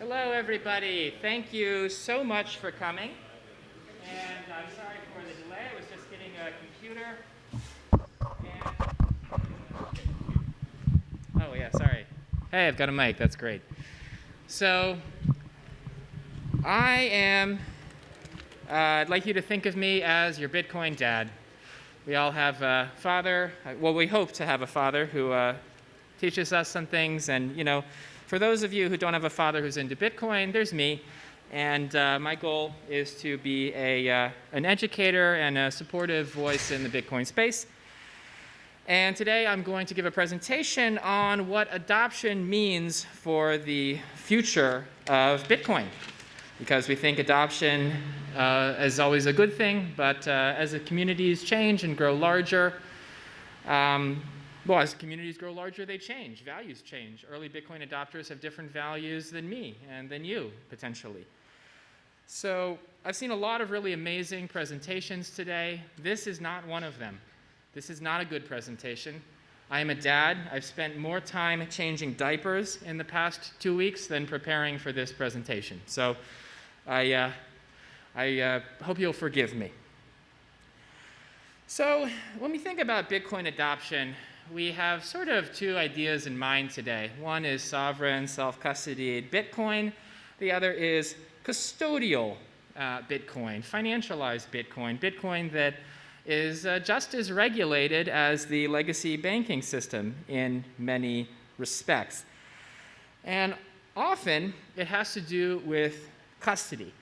Hello, everybody. Thank you so much for coming. And I'm sorry for the delay. I was just getting a computer. Oh, yeah, sorry. Hey, I've got a mic. That's great. So, I'd like you to think of me as your Bitcoin dad. We all have a father. Well, we hope to have a father who teaches us some things. And, for those of you who don't have a father who's into Bitcoin, there's me. And my goal is to be an educator and a supportive voice in the Bitcoin space. And today I'm going to give a presentation on what adoption means for the future of Bitcoin. Because we think adoption is always a good thing, but as the communities change and grow larger, as communities grow larger, they change. Values change. Early Bitcoin adopters have different values than me and than you, potentially. So I've seen a lot of really amazing presentations today. This is not one of them. This is not a good presentation. I am a dad. I've spent more time changing diapers in the past 2 weeks than preparing for this presentation. So I hope you'll forgive me. So when we think about Bitcoin adoption, we have sort of two ideas in mind today. One is sovereign, self-custodied Bitcoin. The other is custodial Bitcoin, financialized Bitcoin, Bitcoin that is just as regulated as the legacy banking system in many respects. And often it has to do with custody.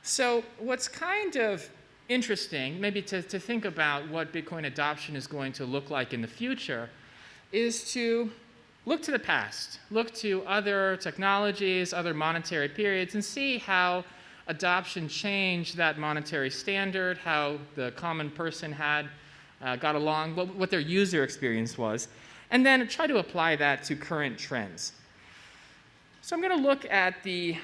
So what's kind of interesting, maybe to think about what Bitcoin adoption is going to look like in the future, is to look to the past, look to other technologies, other monetary periods, and see how adoption changed that monetary standard, how the common person got along, what their user experience was, and then try to apply that to current trends. So I'm going to look at the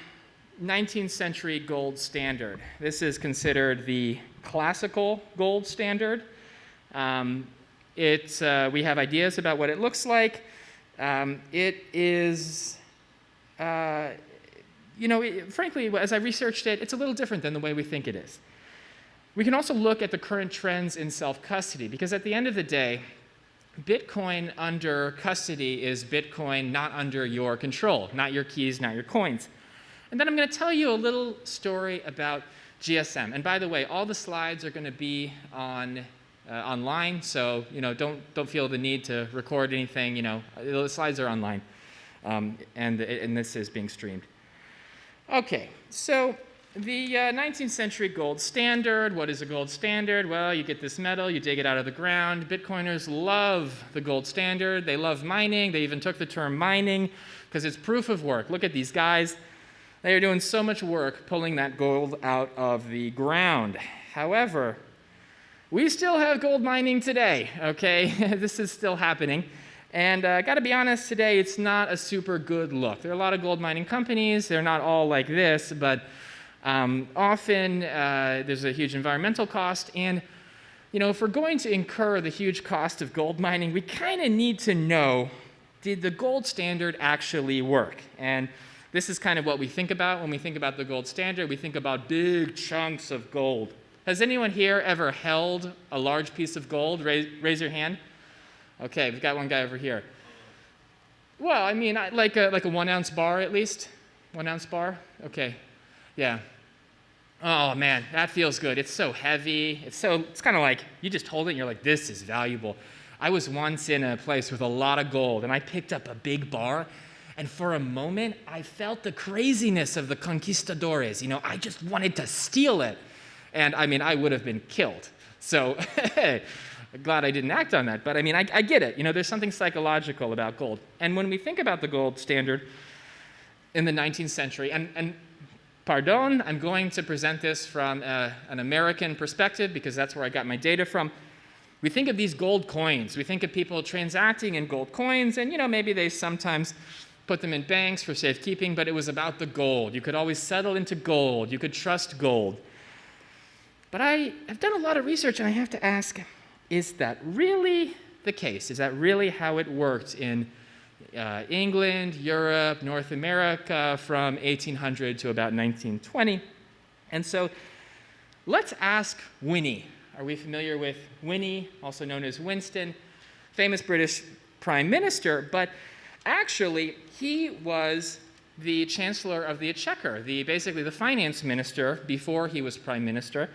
19th century gold standard. This is considered the classical gold standard. We have ideas about what it looks like. It is, frankly, as I researched it, it's a little different than the way we think it is. We can also look at the current trends in self-custody, because at the end of the day, Bitcoin under custody is Bitcoin not under your control, not your keys, not your coins. And then I'm going to tell you a little story about GSM. And by the way, all the slides are going to be online, so don't feel the need to record anything. The slides are online, and this is being streamed. Okay, so the 19th century gold standard. What is a gold standard? Well, you get this metal, you dig it out of the ground. Bitcoiners love the gold standard. They love mining. They even took the term mining because it's proof of work. Look at these guys. They are doing so much work pulling that gold out of the ground. However, we still have gold mining today, okay? This is still happening. And I got to be honest, today it's not a super good look. There are a lot of gold mining companies. They're not all like this, but often there's a huge environmental cost. And if we're going to incur the huge cost of gold mining, we kind of need to know, did the gold standard actually work? And this is kind of what we think about when we think about the gold standard. We think about big chunks of gold. Has anyone here ever held a large piece of gold? Raise your hand. Okay, we've got one guy over here. Well, I mean, like a 1 ounce bar at least. 1 ounce bar? Okay, yeah. Oh man, that feels good. It's so heavy. It's kind of like you just hold it and you're like, this is valuable. I was once in a place with a lot of gold and I picked up a big bar. And for a moment, I felt the craziness of the conquistadores. I just wanted to steal it. And I mean, I would have been killed. So glad I didn't act on that. But I mean, I get it. There's something psychological about gold. And when we think about the gold standard in the 19th century, and pardon, I'm going to present this from an American perspective because that's where I got my data from. We think of these gold coins. We think of people transacting in gold coins, and maybe they sometimes put them in banks for safekeeping, but it was about the gold. You could always settle into gold. You could trust gold. But I have done a lot of research, and I have to ask, is that really the case? Is that really how it worked in England, Europe, North America from 1800 to about 1920. And so let's ask Winnie. Are we familiar with Winnie, also known as Winston, famous British prime minister? But actually, he was the Chancellor of the Exchequer, basically the finance minister before he was prime minister.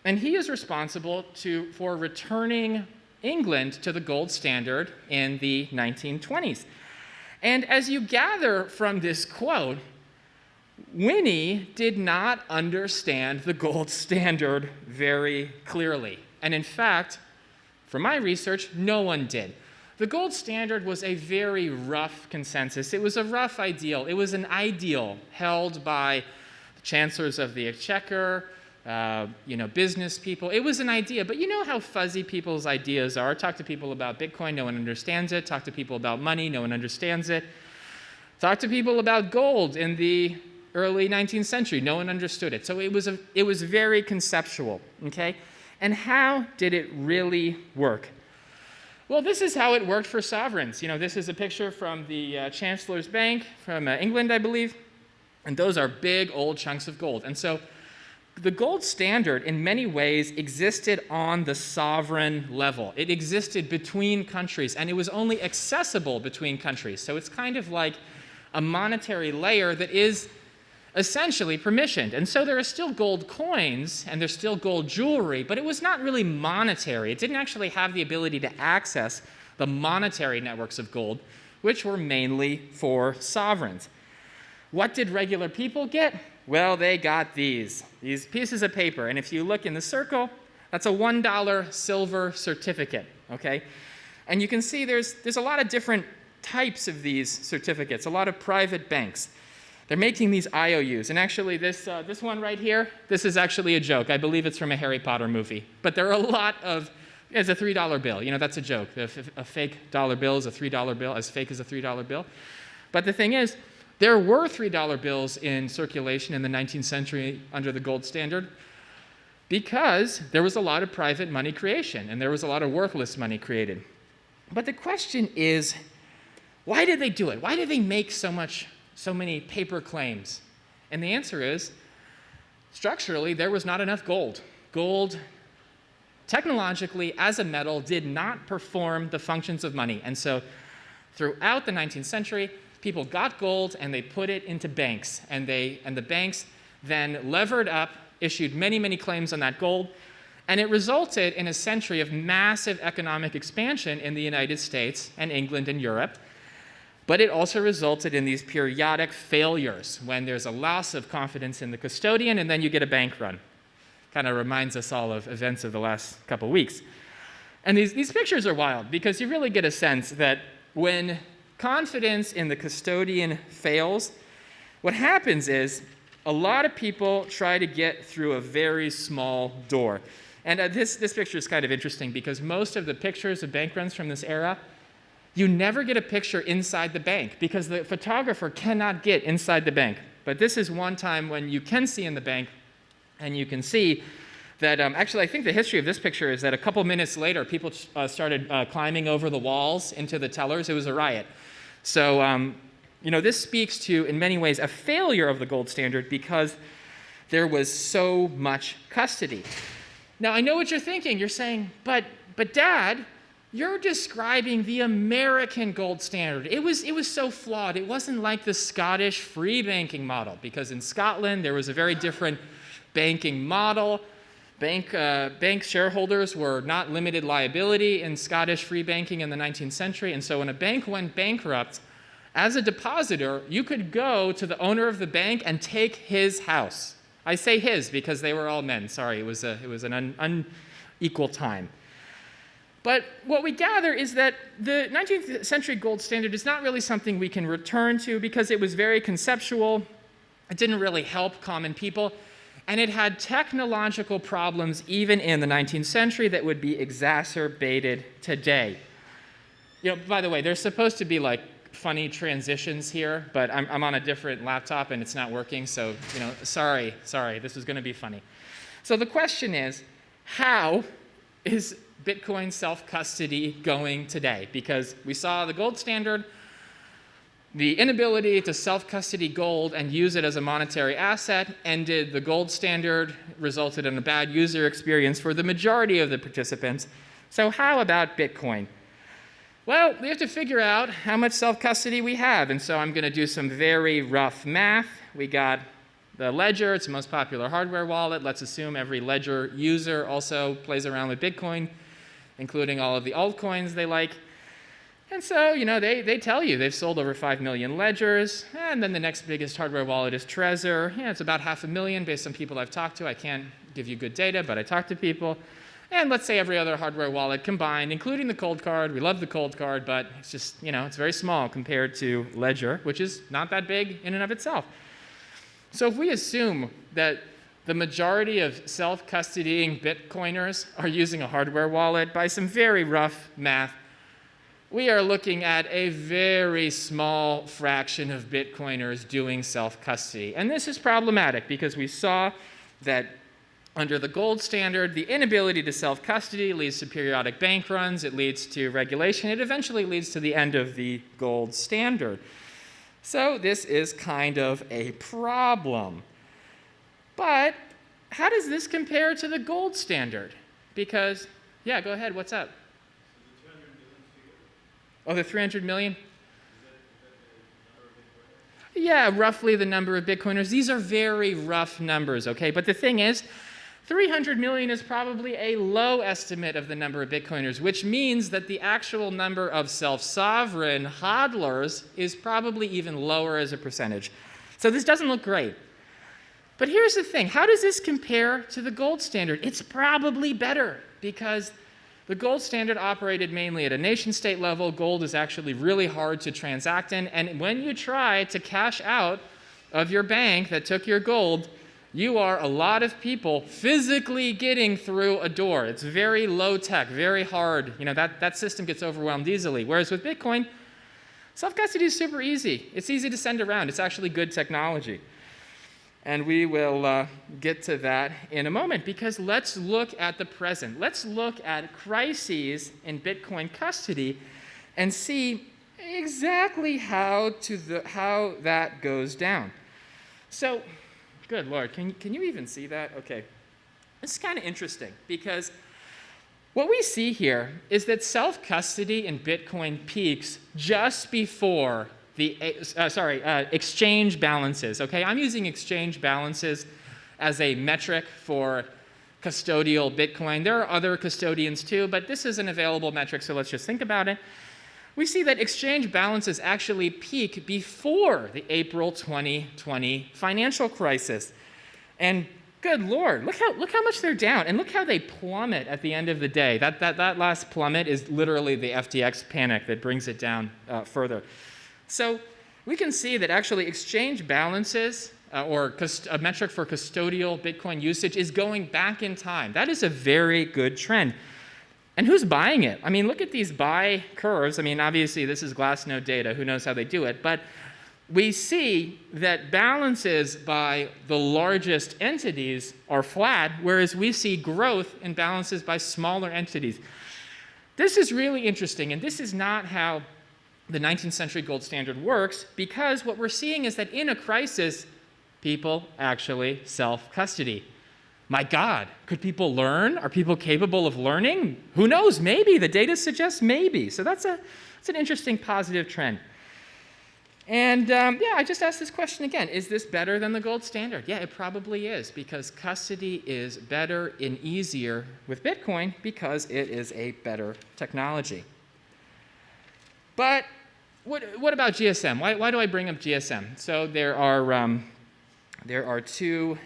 And he is responsible for returning England to the gold standard in the 1920s. And as you gather from this quote, Winnie did not understand the gold standard very clearly. And in fact, from my research, no one did. The gold standard was a very rough consensus. It was a rough ideal. It was an ideal held by the chancellors of the Exchequer, business people. It was an idea, but you know how fuzzy people's ideas are. Talk to people about Bitcoin, no one understands it. Talk to people about money, no one understands it. Talk to people about gold in the early 19th century, no one understood it. So it was very conceptual, okay? And how did it really work? Well, this is how it worked for sovereigns. This is a picture from the Chancellor's Bank from England, I believe, and those are big old chunks of gold. And so the gold standard, in many ways, existed on the sovereign level. It existed between countries, and it was only accessible between countries. So it's kind of like a monetary layer that is essentially permissioned. And so there are still gold coins, and there's still gold jewelry, but it was not really monetary. It didn't actually have the ability to access the monetary networks of gold, which were mainly for sovereigns. What did regular people get? Well, they got these pieces of paper. And if you look in the circle, that's a $1 silver certificate, okay? And you can see there's a lot of different types of these certificates, a lot of private banks. They're making these IOUs. And actually, this one right here, this is actually a joke. I believe it's from a Harry Potter movie. But there are a lot of, it's a $3 bill. That's a joke. A fake dollar bill is a $3 bill, as fake as a $3 bill. But the thing is, there were $3 bills in circulation in the 19th century under the gold standard because there was a lot of private money creation and there was a lot of worthless money created. But the question is, why did they do it? Why did they make so many paper claims? And the answer is, structurally, there was not enough gold. Gold, technologically, as a metal, did not perform the functions of money. And so throughout the 19th century, people got gold and they put it into banks. And the banks then levered up, issued many, many claims on that gold. And it resulted in a century of massive economic expansion in the United States and England and Europe. But it also resulted in these periodic failures when there's a loss of confidence in the custodian and then you get a bank run. Kind of reminds us all of events of the last couple weeks. And these pictures are wild because you really get a sense that when confidence in the custodian fails, what happens is a lot of people try to get through a very small door. And this picture is kind of interesting because most of the pictures of bank runs from this era, you never get a picture inside the bank because the photographer cannot get inside the bank. But this is one time when you can see in the bank, and you can see that, actually I think the history of this picture is that a couple minutes later, people started climbing over the walls into the tellers. It was a riot. So, this speaks to, in many ways, a failure of the gold standard because there was so much custody. Now, I know what you're thinking. You're saying, but Dad, you're describing the American gold standard. It was so flawed. It wasn't like the Scottish free banking model, because in Scotland there was a very different banking model. Bank shareholders were not limited liability in Scottish free banking in the 19th century, and so when a bank went bankrupt, as a depositor, you could go to the owner of the bank and take his house. I say his because they were all men. Sorry, it was an unequal time. But what we gather is that the 19th century gold standard is not really something we can return to because it was very conceptual. It didn't really help common people. And it had technological problems even in the 19th century that would be exacerbated today. By the way, there's supposed to be like funny transitions here, but I'm on a different laptop and it's not working, so sorry, this is going to be funny. So the question is, how is Bitcoin self-custody going today? Because we saw the gold standard The inability to self-custody gold and use it as a monetary asset ended the gold standard, resulted in a bad user experience for the majority of the participants. So how about Bitcoin? Well, we have to figure out how much self-custody we have, and so I'm going to do some very rough math. We got the Ledger, it's the most popular hardware wallet. Let's assume every Ledger user also plays around with Bitcoin, including all of the altcoins they like. And so, they tell you they've sold over 5 million Ledgers, and then the next biggest hardware wallet is Trezor. Yeah, it's about 500,000 based on people I've talked to. I can't give you good data, but I talked to people. And let's say every other hardware wallet combined, including the cold card. We love the cold card, but it's just, it's very small compared to Ledger, which is not that big in and of itself. So if we assume that the majority of self-custodying Bitcoiners are using a hardware wallet, by some very rough math, we are looking at a very small fraction of Bitcoiners doing self-custody. And this is problematic because we saw that under the gold standard, the inability to self-custody leads to periodic bank runs, it leads to regulation, it eventually leads to the end of the gold standard. So this is kind of a problem. But how does this compare to the gold standard? Because, yeah, go ahead, what's up? Oh, the 300 million? Yeah, roughly the number of Bitcoiners. These are very rough numbers, okay? But the thing is, 300 million is probably a low estimate of the number of Bitcoiners, which means that the actual number of self-sovereign hodlers is probably even lower as a percentage. So this doesn't look great. But here's the thing. How does this compare to the gold standard? It's probably better because the gold standard operated mainly at a nation-state level. Gold is actually really hard to transact in. And when you try to cash out of your bank that took your gold, you are a lot of people physically getting through a door. It's very low-tech, very hard. That system gets overwhelmed easily. Whereas with Bitcoin, self-custody is super easy. It's easy to send around. It's actually good technology. And we will get to that in a moment, because let's look at the present. Let's look at crises in Bitcoin custody and see exactly how that goes down. So, good Lord, can you even see that? Okay. This is kind of interesting, because what we see here is that self-custody in Bitcoin peaks just before the exchange balances. Okay, I'm using exchange balances as a metric for custodial Bitcoin. There are other custodians too, but this is an available metric, so let's just think about it. We see that exchange balances actually peak before the April 2020 financial crisis. And good Lord, look how much they're down, and look how they plummet at the end of the day. That last plummet is literally the FTX panic that brings it down further. So we can see that actually exchange balances, or a metric for custodial Bitcoin usage, is going back in time. That is a very good trend. And who's buying it? I mean, look at these buy curves. I mean, obviously this is Glassnode data. Who knows how they do it? But we see that balances by the largest entities are flat, whereas we see growth in balances by smaller entities. This is really interesting, and this is not how the 19th century gold standard works, because what we're seeing is that in a crisis, people actually self-custody. My God, could people learn? Are people capable of learning? Who knows? Maybe. The data suggests maybe. So that's an interesting positive trend. And I just asked this question again. Is this better than the gold standard? Yeah, it probably is, because custody is better and easier with Bitcoin because it is a better technology. But what about GSM? Why do I bring up GSM? So there are two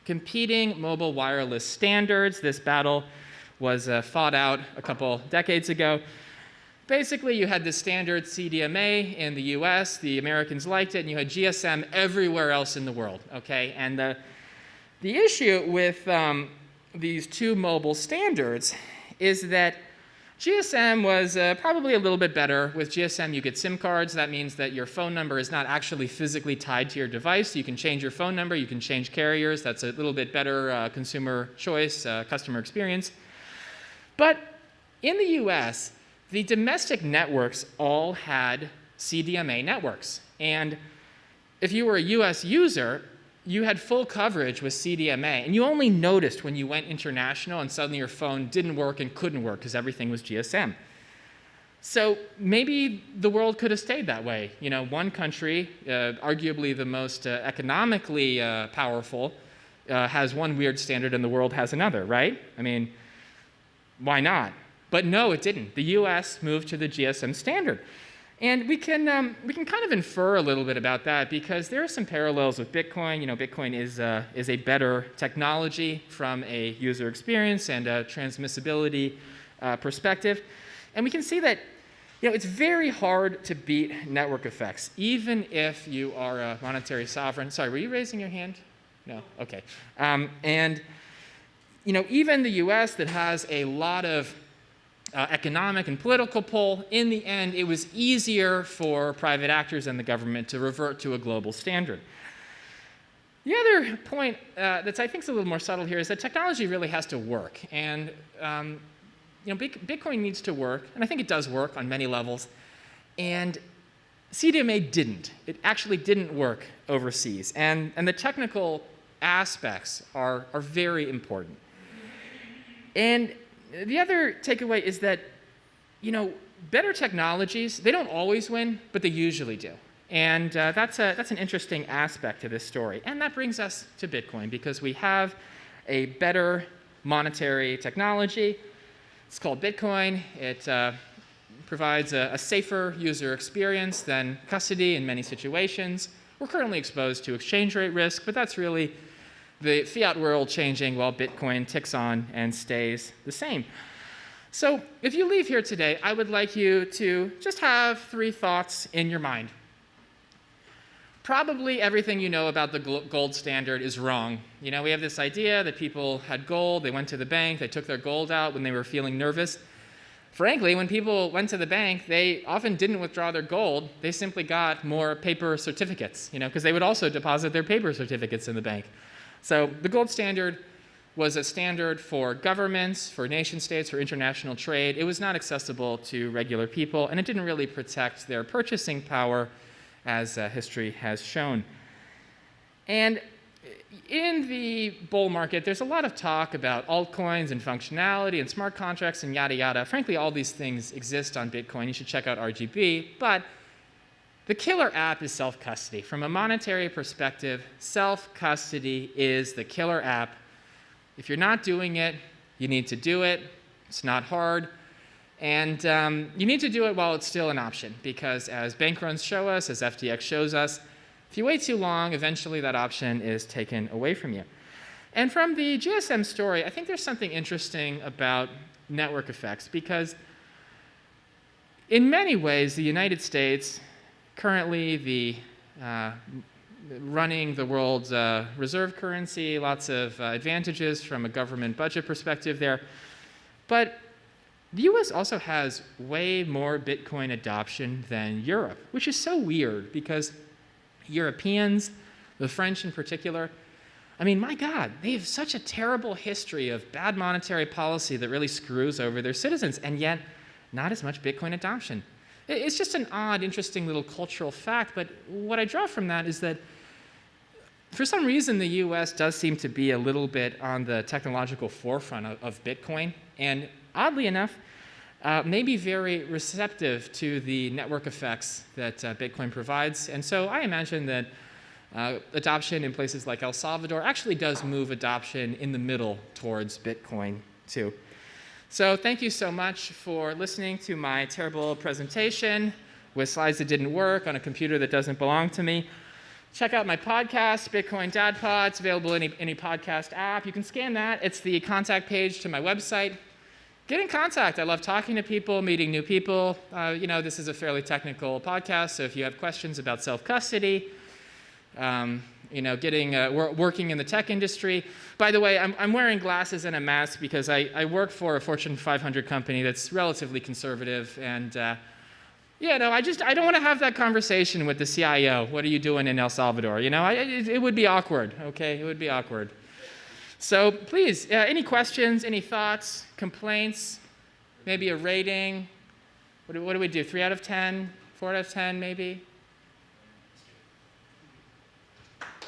competing mobile wireless standards. This battle was fought out a couple decades ago. Basically, you had the standard CDMA in the US, the Americans liked it, and you had GSM everywhere else in the world, okay? And the issue with these two mobile standards is that GSM was probably a little bit better. With GSM, you get SIM cards. That means that your phone number is not actually physically tied to your device. You can change your phone number. You can change carriers. That's a little bit better consumer choice, customer experience. But in the US, the domestic networks all had CDMA networks. And if you were a US user, you had full coverage with CDMA, and you only noticed when you went international and suddenly your phone didn't work and couldn't work because everything was GSM. So maybe the world could have stayed that way. You know, one country, arguably the most economically powerful, has one weird standard and the world has another, right? I mean, why not? But no, it didn't. The US moved to the GSM standard. And we can kind of infer a little bit about that because there are some parallels with Bitcoin. You know, Bitcoin is a better technology from a user experience and a transmissibility perspective. And we can see that, you know, it's very hard to beat network effects, even if you are a monetary sovereign. Sorry, were you raising your hand? No? Okay. And, you know, even the US that has a lot of economic and political pull, in the end, it was easier for private actors and the government to revert to a global standard. The other point that I think is a little more subtle here is that technology really has to work. And you know, Bitcoin needs to work, and I think it does work on many levels. And CDMA didn't. It actually didn't work overseas. And the technical aspects are very important. And the other takeaway is that, you know, better technologies, they don't always win, but they usually do. And that's an interesting aspect to this story. And that brings us to Bitcoin, because we have a better monetary technology. It's called Bitcoin. It provides a safer user experience than custody in many situations. We're currently exposed to exchange rate risk, but that's really the fiat world changing while Bitcoin ticks on and stays the same. So if you leave here today, I would like you to just have 3 thoughts in your mind. Probably everything you know about the gold standard is wrong. You know, we have this idea that people had gold, they went to the bank, they took their gold out when they were feeling nervous. Frankly, when people went to the bank, they often didn't withdraw their gold. They simply got more paper certificates, you know, because they would also deposit their paper certificates in the bank. So the gold standard was a standard for governments, for nation states, for international trade. It was not accessible to regular people, and it didn't really protect their purchasing power, as history has shown. And in the bull market, there's a lot of talk about altcoins and functionality and smart contracts and yada yada. Frankly, all these things exist on Bitcoin. You should check out RGB. But the killer app is self-custody. From a monetary perspective, self-custody is the killer app. If you're not doing it, you need to do it. It's not hard. And you need to do it while it's still an option, because as bank runs show us, as FTX shows us, if you wait too long, eventually that option is taken away from you. And from the GSM story, I think there's something interesting about network effects, because in many ways, the United States, currently running the world's reserve currency, lots of advantages from a government budget perspective there. But the US also has way more Bitcoin adoption than Europe, which is so weird because Europeans, the French in particular, I mean, my God, they have such a terrible history of bad monetary policy that really screws over their citizens, and yet not as much Bitcoin adoption. It's just an odd, interesting little cultural fact, but what I draw from that is that for some reason the US does seem to be a little bit on the technological forefront of Bitcoin, and oddly enough, may be very receptive to the network effects that Bitcoin provides. And so I imagine that adoption in places like El Salvador actually does move adoption in the middle towards Bitcoin too. So thank you so much for listening to my terrible presentation with slides that didn't work on a computer that doesn't belong to me. Check out my podcast, Bitcoin Dad Pod. It's available in any podcast app. You can scan that. It's the contact page to my website. Get in contact. I love talking to people, meeting new people. You know, this is a fairly technical podcast, so if you have questions about self-custody, you know, working in the tech industry. By the way, I'm wearing glasses and a mask because I work for a Fortune 500 company that's relatively conservative, and yeah, no, I don't want to have that conversation with the CIO. What are you doing in El Salvador? You know, it would be awkward. Okay, it would be awkward. So please, any questions, any thoughts, complaints, maybe a rating? What do we do? 3 out of 10, 4 out of 10, maybe?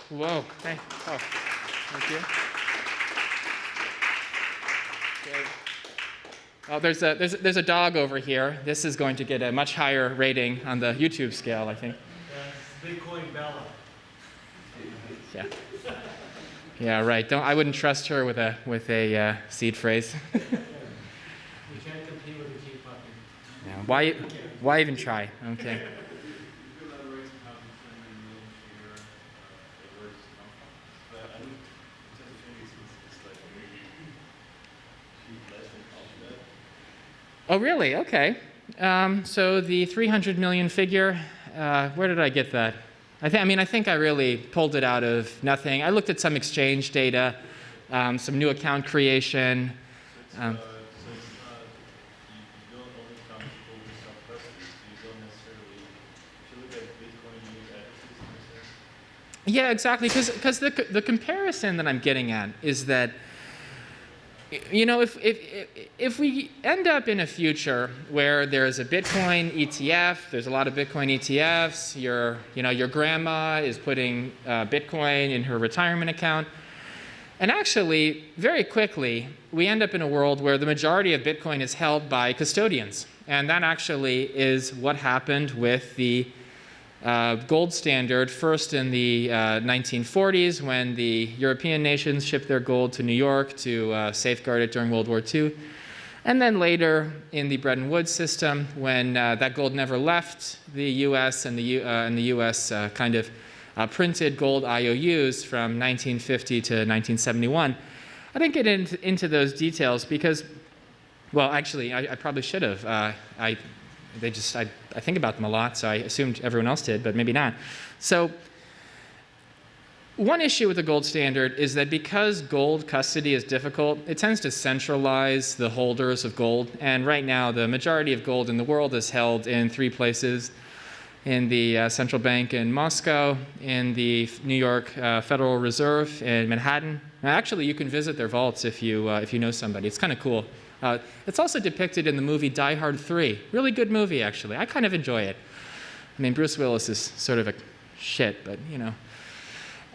Whoa, thank you. Great. Well, there's a dog over here. This is going to get a much higher rating on the YouTube scale, I think. Bitcoin Bella. Yeah. Yeah, right. I wouldn't trust her with a seed phrase. You can't compete with a cute puppy. Yeah, why even try? Okay. Oh, really? Okay. So the 300 million figure, where did I get that? I think I really pulled it out of nothing. I looked at some exchange data, some new account creation. So it's not, you don't only count people with self-custody, so you don't necessarily, if you look at Bitcoin, you look at 60%. Yeah, exactly, because the comparison that I'm getting at is that, you know, if we end up in a future where there's a Bitcoin ETF, there's a lot of Bitcoin ETFs, your grandma is putting Bitcoin in her retirement account, and actually, very quickly, we end up in a world where the majority of Bitcoin is held by custodians, and that actually is what happened with the gold standard, first in the 1940s when the European nations shipped their gold to New York to safeguard it during World War II. And then later in the Bretton Woods system when that gold never left the US and the US kind of printed gold IOUs from 1950 to 1971. I didn't get into those details because, well, actually, I probably should have. I think about them a lot, so I assumed everyone else did, but maybe not. So one issue with the gold standard is that because gold custody is difficult, it tends to centralize the holders of gold. And right now, the majority of gold in the world is held in 3 places: in the central bank in Moscow, in the New York Federal Reserve in Manhattan. Now, actually, you can visit their vaults if you know somebody. It's kind of cool. It's also depicted in the movie Die Hard 3. Really good movie, actually. I kind of enjoy it. I mean, Bruce Willis is sort of a shit, but, you know.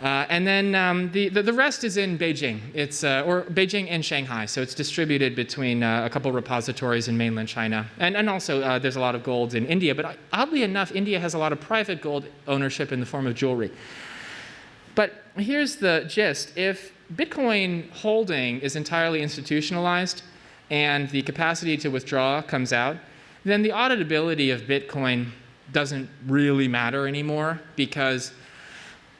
And then the rest is in Beijing. It's or Beijing and Shanghai, so it's distributed between a couple repositories in mainland China. And also, there's a lot of gold in India, but oddly enough, India has a lot of private gold ownership in the form of jewelry. But here's the gist. If Bitcoin holding is entirely institutionalized, and the capacity to withdraw comes out, then the auditability of Bitcoin doesn't really matter anymore because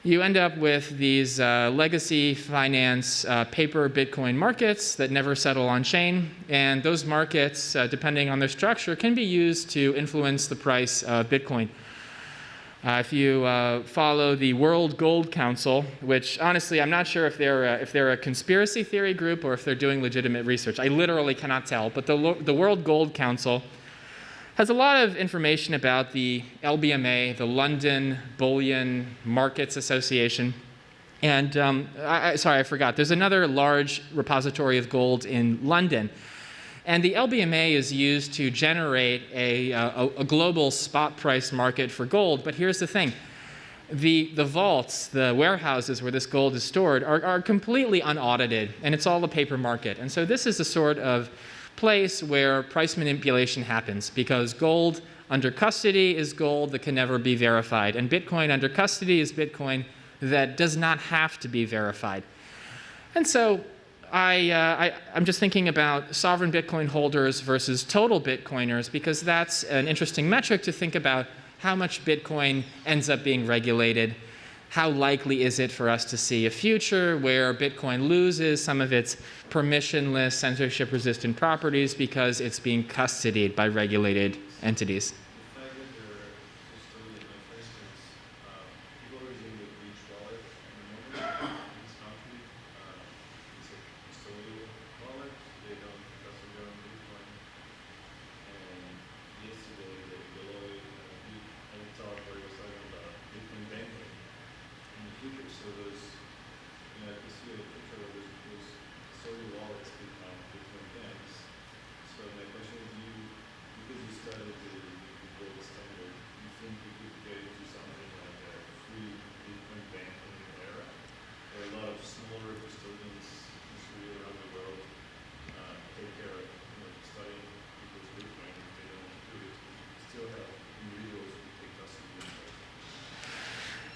you end up with these legacy finance paper Bitcoin markets that never settle on chain, and those markets, depending on their structure, can be used to influence the price of Bitcoin. If you follow the World Gold Council, which honestly I'm not sure if they're a conspiracy theory group or if they're doing legitimate research. I literally cannot tell. But the World Gold Council has a lot of information about the LBMA, the London Bullion Markets Association. And sorry, I forgot. There's another large repository of gold in London. And the LBMA is used to generate a global spot price market for gold. But here's the thing. The vaults, the warehouses where this gold is stored, are completely unaudited, and it's all a paper market. And so this is a sort of place where price manipulation happens, because gold under custody is gold that can never be verified. And Bitcoin under custody is Bitcoin that does not have to be verified. And so I'm just thinking about sovereign Bitcoin holders versus total Bitcoiners, because that's an interesting metric to think about how much Bitcoin ends up being regulated. How likely is it for us to see a future where Bitcoin loses some of its permissionless, censorship-resistant properties because it's being custodied by regulated entities?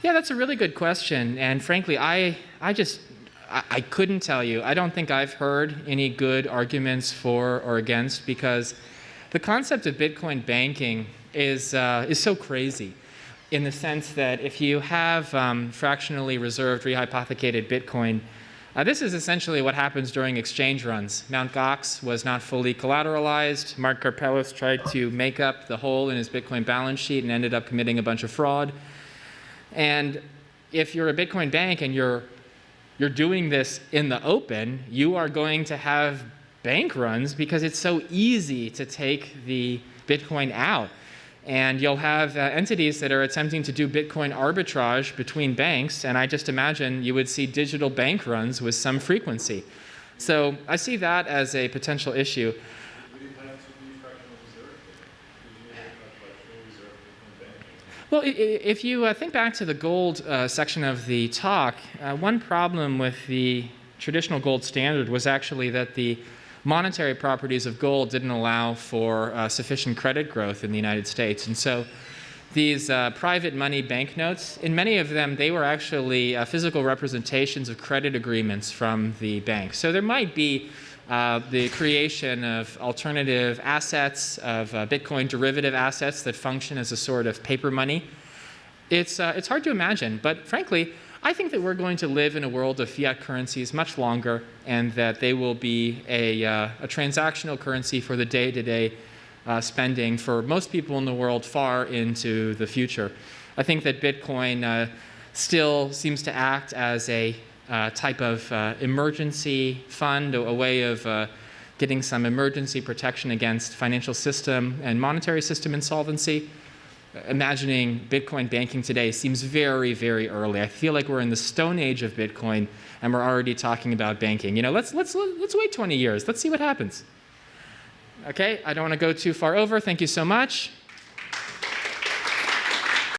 Yeah, that's a really good question. And frankly, I couldn't tell you. I don't think I've heard any good arguments for or against, because the concept of Bitcoin banking is so crazy, in the sense that if you have fractionally reserved, rehypothecated Bitcoin, this is essentially what happens during exchange runs. Mt. Gox was not fully collateralized. Mark Karpelès tried to make up the hole in his Bitcoin balance sheet and ended up committing a bunch of fraud. And if you're a Bitcoin bank and you're doing this in the open, you are going to have bank runs because it's so easy to take the Bitcoin out. And you'll have entities that are attempting to do Bitcoin arbitrage between banks, and I just imagine you would see digital bank runs with some frequency. So I see that as a potential issue. Would you plan to be fractional reserve? Would you have fractional reserve Bitcoin banking? Well, if you think back to the gold section of the talk, one problem with the traditional gold standard was actually that the monetary properties of gold didn't allow for sufficient credit growth in the United States. And so these private money banknotes, in many of them, they were actually physical representations of credit agreements from the bank. So there might be the creation of alternative assets, of Bitcoin derivative assets that function as a sort of paper money. It's hard to imagine, but frankly, I think that we're going to live in a world of fiat currencies much longer, and that they will be a transactional currency for the day-to-day spending for most people in the world far into the future. I think that Bitcoin still seems to act as a type of emergency fund, a way of getting some emergency protection against financial system and monetary system insolvency. Imagining Bitcoin banking today seems very, very early. I feel like we're in the stone age of Bitcoin, and we're already talking about banking. You know, let's wait 20 years. Let's see what happens. Okay, I don't want to go too far over. Thank you so much.